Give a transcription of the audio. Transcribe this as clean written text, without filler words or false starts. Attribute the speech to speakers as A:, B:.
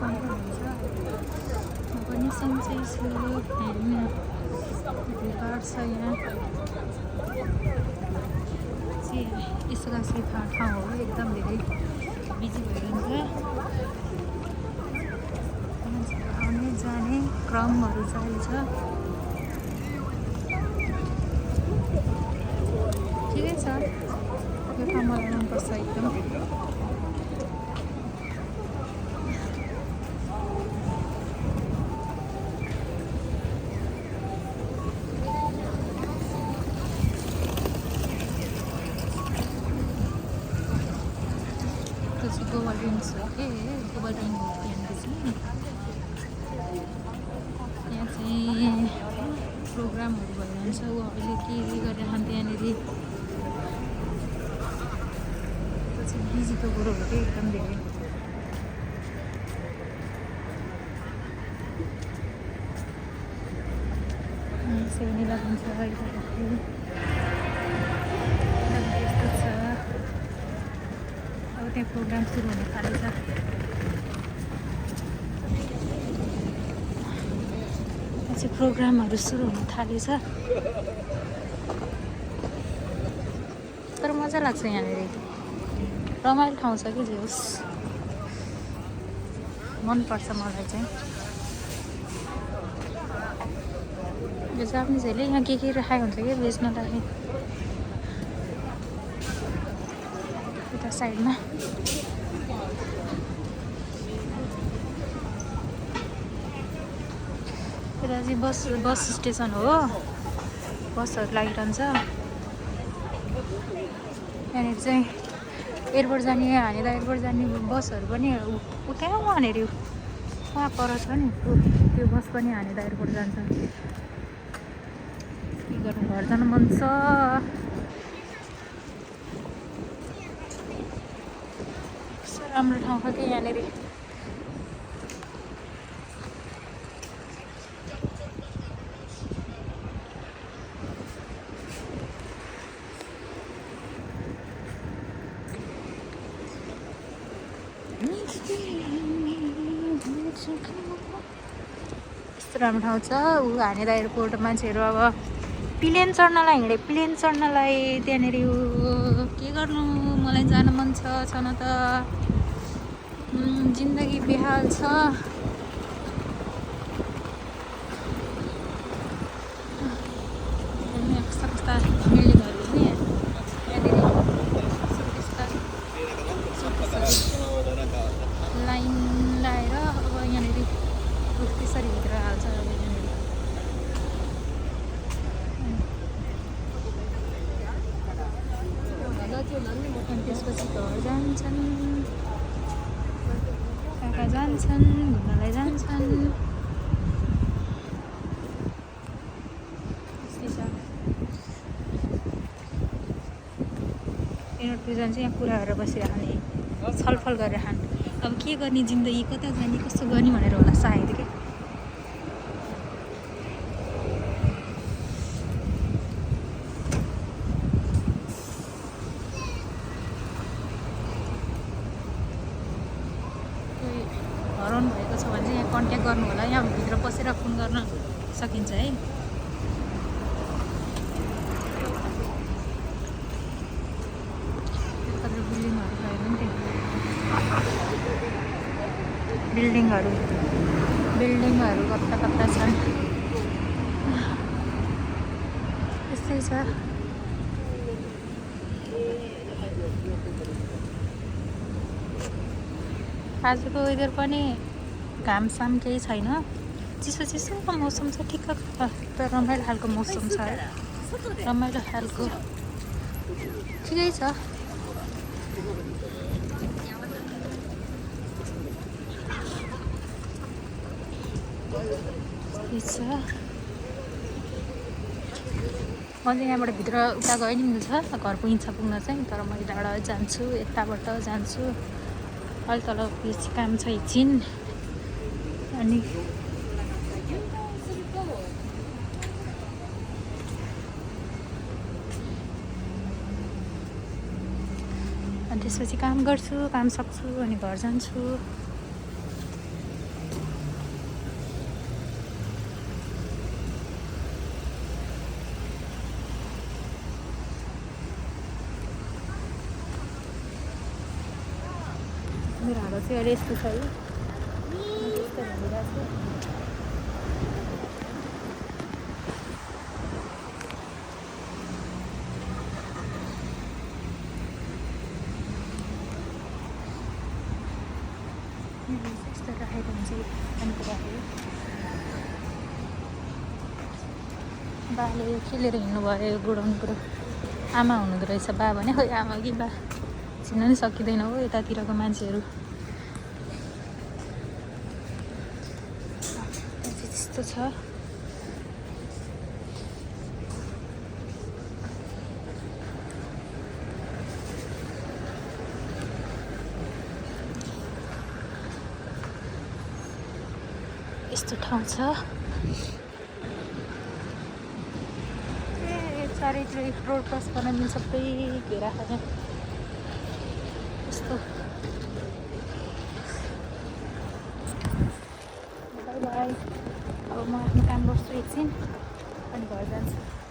A: सन्चै हुन्छ। म पनि सन्चै छु। भिडभाड छ यहाँ चाहिँ एक्सकासी ठाउँ हो, एकदम धेरै बिजी भइरहन्छ। मान्छेहरू आउने जाने क्रमहरू जारी छ। ठिकै छ, यो ठाउँ मलाई मनपर्छ एकदम। गोबर रिङ्स हो कि गोबर रिङ हो त्यहाँनिर चाहिँ। त्यहाँ चाहिँ प्रोग्रामहरू भइरहन्छ। ऊ अहिले के गरिरहन्छ त्यहाँनिर, त्यो चाहिँ बिजीको कुरोहरू चाहिँ एकदम धेरै। सेनिला हुन्छ त्यस्तो छ। अब त्यहाँ प्रोग्राम सुरु हुन थालेछ। चाहिँ प्रोग्रामहरू सुरु हुन थालेछ, तर मजा लाग्छ यहाँनिर। रमाइलो ठाउँ छ कि जे होस्, मनपर्छ मलाई चाहिँ। यो जापानिजहरूले यहाँ के राखेको हुन्छ कि बेच्नलाई यता साइडमा। यता चाहिँ बस स्टेसन हो, बसहरू लागिरहन्छ। यहाँनिर चाहिँ एयरपोर्ट जाने, हामीलाई एयरपोर्ट जाने बसहरू पनि उतै वहाँनिर वहाँ पर छ नि, त्यो बस पनि हामीलाई एयरपोर्ट जान्छ। के गर्नु, घर जानु मन छ। राम्रो ठाउँ छ कि यहाँनिर। यस्तो राम्रो ठाउँ छ। ऊ हानेर एयरपोर्ट मान्छेहरू अब प्लेन चढ्नलाई हिँडे, प्लेन चढ्नलाई त्यहाँनिर के गर्नु। मलाई जान मन छ न त। जिन्दगी बेहाल छ। कस्ता कस्ता बिल्डिङहरू नि यहाँनिर, लाइन लाएर अब यहाँनिर त्यसरी भित्र हाल्छ। अब यहाँनिर त्यसपछि घर जान्छन्, काका जान्छन्, घुम्नलाई जान्छन्। दुईजना चाहिँ यहाँ कुरा गरेर बसिरहने, छलफल गरेर खाने। अब के गर्ने, जिन्दगी कता जाने, कस्तो गर्ने भनेर होला सायद के। कोही हराउनु भएको छ भने चाहिँ यहाँ कन्ट्याक्ट गर्नु होला। यहाँ भित्र पसेर फोन गर्न सकिन्छ है। बिल्डिङहरू कता कता छन्, त्यस्तै छ। आजको वेदर पनि घामसाम केही छैन, चिसो चिसोको मौसम छ, ठिक्कको तर रमाइलो खालको मौसम छ है। रमाइलो खालको ठिकै छ। म चाहिँ यहाँबाट भित्र उता गए नि मिल्छ, घर पुग्न चाहिँ। तर म यताबाट जान्छु, यताबाट जान्छु। अहिले तल काम छ एकछिन, अनि त्यसपछि काम गर्छु, काम सक्छु, अनि घर जान्छु। मेरो हात चाहिँ अहिले यस्तो छ है यस्तो भइरहेको छ यस्तो राखेको हुन्छ पानीको बाटो बाले खेलेर हिँड्नुभयो गुडाउनुको आमा हुनुहुँदो रहेछ बा भने खोइ आमा कि बा चिन्न नि सकिँदैन हो यतातिरको मान्छेहरू त्यस्तो छ यस्तो ठाउँ छ चारैतिर रोड क्रस गर्न मिल्छ सबै घेरा खाने यस्तो बाई बाई अब म आफ्नो काम गर्छु एकछिन अनि घर जान्छु